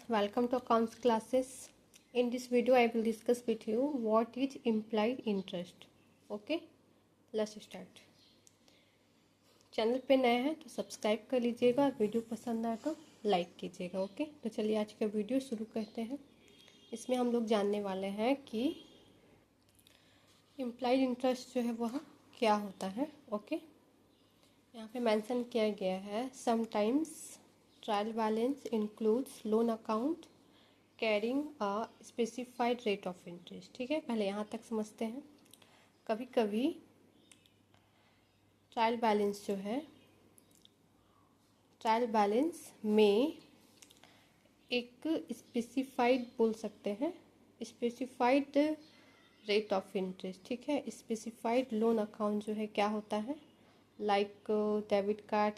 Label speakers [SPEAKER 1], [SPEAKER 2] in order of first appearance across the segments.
[SPEAKER 1] welcome to accounts classes. In this video I will discuss with you what is implied interest. Okay, let's start. Channel पे नए हैं तो subscribe कर लीजिएगा, video पसंद आए तो लाइक कीजिएगा। ओके, तो चलिए आज का वीडियो शुरू करते हैं। इसमें हम लोग जानने वाले हैं कि इम्प्लाइड इंटरेस्ट जो है वह क्या होता है। ओके, यहाँ पे मेंशन किया गया है sometimes trial balance includes loan account carrying a specified rate of interest. ठीक है, पहले यहाँ तक समझते हैं। कभी कभी ट्रायल बैलेंस जो है, ट्रायल बैलेंस में एक स्पेसिफाइड बोल सकते हैं, स्पेसिफाइड रेट ऑफ इंटरेस्ट। ठीक है, स्पेसिफाइड लोन अकाउंट जो है क्या होता है, like debit card,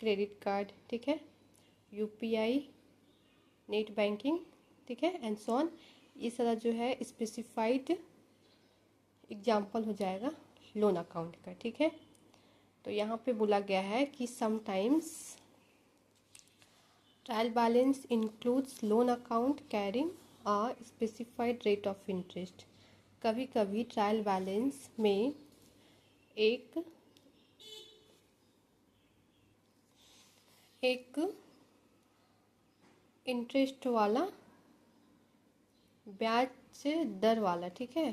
[SPEAKER 1] credit card, ठीक है, यूपीआई, नेट बैंकिंग, ठीक है, एंड सो ऑन। ये सारा जो है स्पेसिफाइड एग्जाम्पल हो जाएगा लोन अकाउंट का। ठीक है, तो यहाँ पे बोला गया है कि sometimes trial balance includes loan account carrying a specified rate of interest. कभी कभी ट्रायल बैलेंस में एक इंटरेस्ट वाला, ब्याज दर वाला, ठीक है,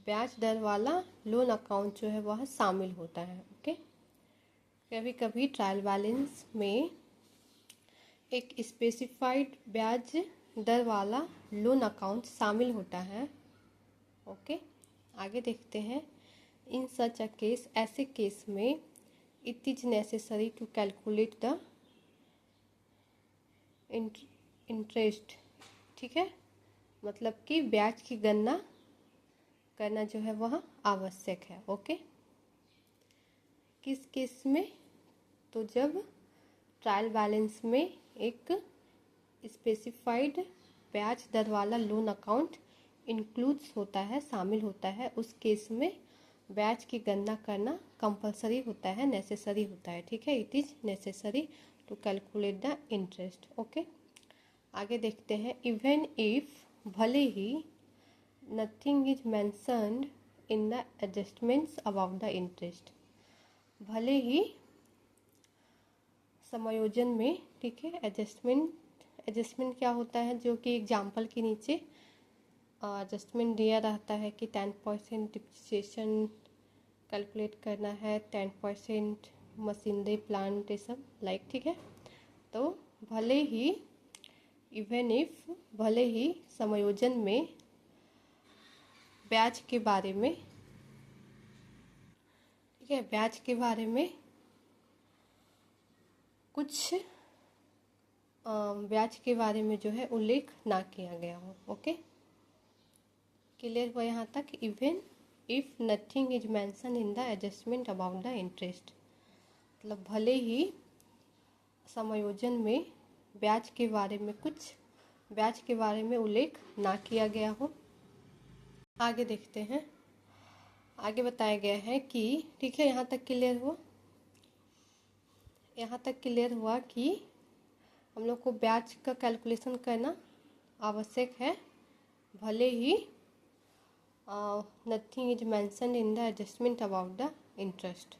[SPEAKER 1] ब्याज दर वाला लोन अकाउंट जो है वह शामिल होता है। ओके, कभी कभी ट्रायल बैलेंस में एक स्पेसिफाइड ब्याज दर वाला लोन अकाउंट शामिल होता है। ओके, आगे देखते हैं। इन सच अ केस, ऐसे केस में it is necessary to calculate the interest. ठीक है, मतलब कि ब्याज की गणना करना जो है वह आवश्यक है। ओके, किस केस में, तो जब ट्रायल बैलेंस में एक स्पेसिफाइड ब्याज दर वाला लोन अकाउंट इंक्लूड्स होता है, शामिल होता है, उस केस में ब्याज की गणना करना कंपलसरी होता है, नेसेसरी होता है। ठीक है, it is necessary to calculate the interest. Okay, आगे देखते हैं। इवन इफ, भले ही, nothing is mentioned in the adjustments about the interest, भले ही समायोजन में, ठीक है, एडजस्टमेंट क्या होता है, जो कि एग्जाम्पल के नीचे एडजस्टमेंट दिया रहता है कि 10% डिप्रिसिएशन कैलकुलेट करना है, 10% मशीनरी प्लांट, ये सब लाइक। ठीक है, तो भले ही, इवन इफ, भले ही समायोजन में ब्याज के बारे में, ठीक है, ब्याज के बारे में कुछ ब्याज के बारे में जो है उल्लेख ना किया गया हो। ओके, क्लियर हुआ यहाँ तक। Even if nothing is mention in the adjustment about the interest, मतलब भले ही समायोजन में ब्याज के बारे में कुछ ब्याज के बारे में उल्लेख ना किया गया हो। आगे देखते हैं। आगे बताया गया है कि, ठीक है, यहाँ तक क्लियर हुआ, यहाँ तक क्लियर हुआ कि हम लोग को ब्याज का कैलकुलेशन करना आवश्यक है, भले ही nothing is mentioned in the adjustment about the interest,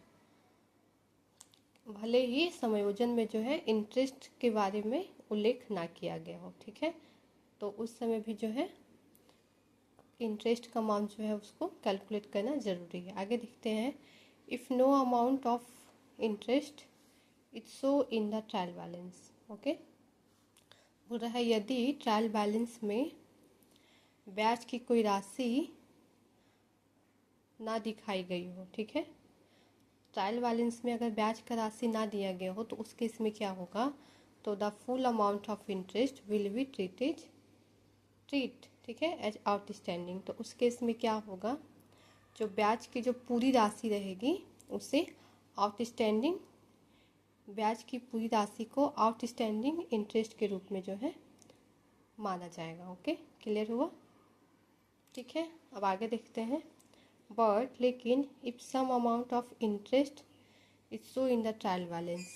[SPEAKER 1] भले ही समायोजन में जो है इंटरेस्ट के बारे में उल्लेख ना किया गया हो। ठीक है, तो उस समय भी जो है इंटरेस्ट का अमाउंट जो है उसको कैलकुलेट करना ज़रूरी है। आगे देखते हैं। If no amount of interest it's so in the trial balance. Okay, बोल रहा है यदि ट्रायल बैलेंस में ब्याज की कोई राशि ना दिखाई गई हो, ठीक है, ट्रायल बैलेंस में अगर ब्याज का राशि ना दिया गया हो तो उस केस में क्या होगा, तो the full amount of interest will B ठीक है, एज आउटस्टैंडिंग। तो उस केस में क्या होगा, जो ब्याज की जो पूरी राशि रहेगी उसे आउटस्टैंडिंग, ब्याज की पूरी राशि को आउटस्टैंडिंग इंटरेस्ट के रूप में जो है माना जाएगा। ओके, क्लियर हुआ। ठीक है, अब आगे देखते हैं। बट लेकिन if some amount of interest is so in the trial balance,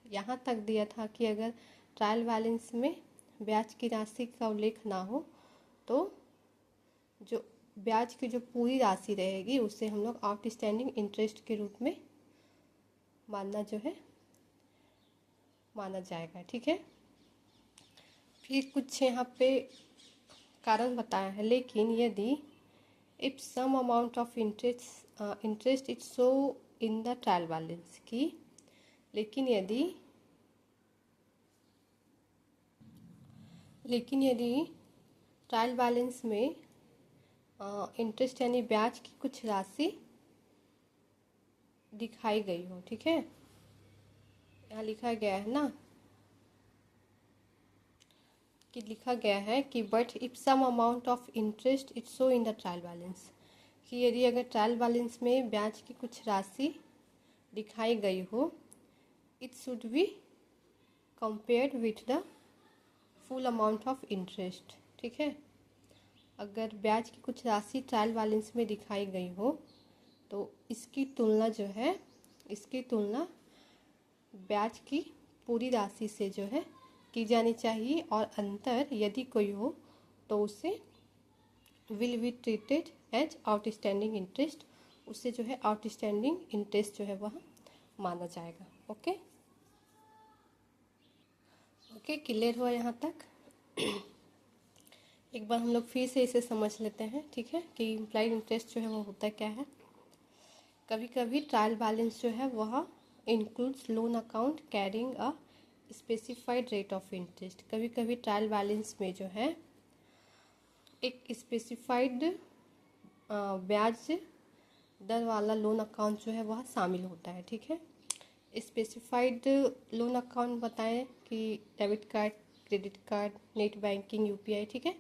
[SPEAKER 1] यहाँ तक दिया था कि अगर ट्रायल बैलेंस में ब्याज की राशि का उल्लेख ना हो तो जो ब्याज की जो पूरी राशि रहेगी उसे हम लोग आउटस्टैंडिंग इंटरेस्ट के रूप में माना जाएगा। ठीक है, फिर कुछ यहाँ पे कारण बताया है, लेकिन यदि if some amount of interest is show in the trial balance की, लेकिन यदि ट्रायल बैलेंस में इंटरेस्ट यानी ब्याज की कुछ राशि दिखाई गई हो। ठीक है, यहाँ लिखा गया है ना कि but if some amount of interest it show in the trial balance, कि यदि अगर ट्रायल बैलेंस में ब्याज की कुछ राशि दिखाई गई हो, it should be compared with the full amount of interest. ठीक है, अगर ब्याज की कुछ राशि ट्रायल बैलेंस में दिखाई गई हो तो इसकी तुलना ब्याज की पूरी राशि से जो है की जानी चाहिए, और अंतर यदि कोई हो तो उसे will be treated as outstanding interest, उससे जो है आउटस्टैंडिंग इंटरेस्ट जो है वह माना जाएगा। ओके, क्लियर हुआ यहाँ तक? एक बार हम लोग फिर से इसे समझ लेते हैं। ठीक है, कि इम्प्लाइड इंटरेस्ट जो है वो होता क्या है। कभी कभी ट्रायल बैलेंस जो है वह includes loan account carrying a specified rate of interest. कभी कभी ट्रायल बैलेंस में जो है एक स्पेसिफाइड ब्याज दर वाला लोन अकाउंट जो है वह शामिल होता है। ठीक है, स्पेसिफाइड लोन अकाउंट बताएं कि debit card, credit card, net banking, UPI. ठीक है,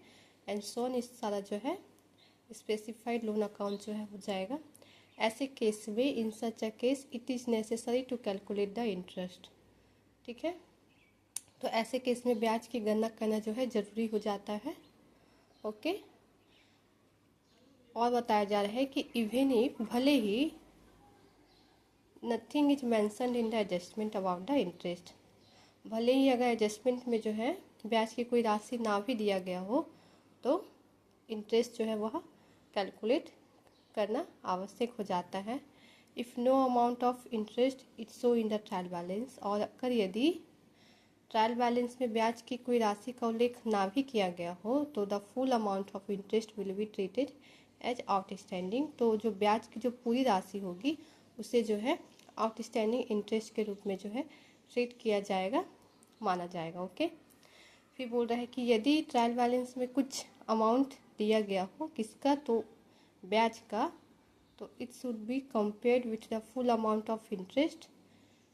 [SPEAKER 1] एंड सो ऑन, इस सारा जो है स्पेसिफाइड लोन अकाउंट जो है हो जाएगा। ऐसे केस में in such a case it is necessary to calculate the interest. ठीक है, तो ऐसे केस में ब्याज की गणना करना जो है ज़रूरी हो जाता है। ओके, और बताया जा रहा है कि इवन इफ भले ही nothing is mentioned in the adjustment about the interest, भले ही अगर एडजस्टमेंट में जो है ब्याज की कोई राशि ना भी दिया गया हो तो इंटरेस्ट जो है वह कैलकुलेट करना आवश्यक हो जाता है। If no amount of interest it show in the trial balance, और अगर यदि ट्रायल बैलेंस में ब्याज की कोई राशि का उल्लेख ना भी किया गया हो तो the full amount of interest will be treated as outstanding, तो जो ब्याज की जो पूरी राशि होगी उसे जो है आउटस्टैंडिंग इंटरेस्ट के रूप में जो है ट्रीट किया जाएगा, माना जाएगा। ओके, फिर बोल रहा है कि यदि ट्रायल बैलेंस में कुछ अमाउंट दिया गया हो किसका, तो ब्याज का, तो it should be compared with the full amount of interest.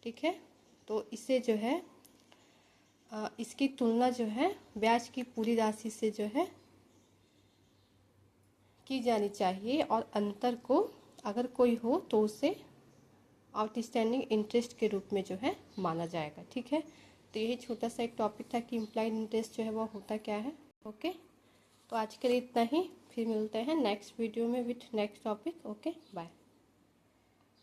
[SPEAKER 1] ठीक है, तो इसे जो है इसकी तुलना जो है ब्याज की पूरी राशि से जो है की जानी चाहिए, और अंतर को अगर कोई हो तो उसे आउटस्टैंडिंग इंटरेस्ट के रूप में जो है माना जाएगा। ठीक है, तो यही छोटा सा एक टॉपिक था कि इम्प्लाइड इंटरेस्ट जो है वो होता क्या है। ओके, तो आज के लिए इतना ही, फिर मिलते हैं नेक्स्ट वीडियो में with next topic. Okay, bye.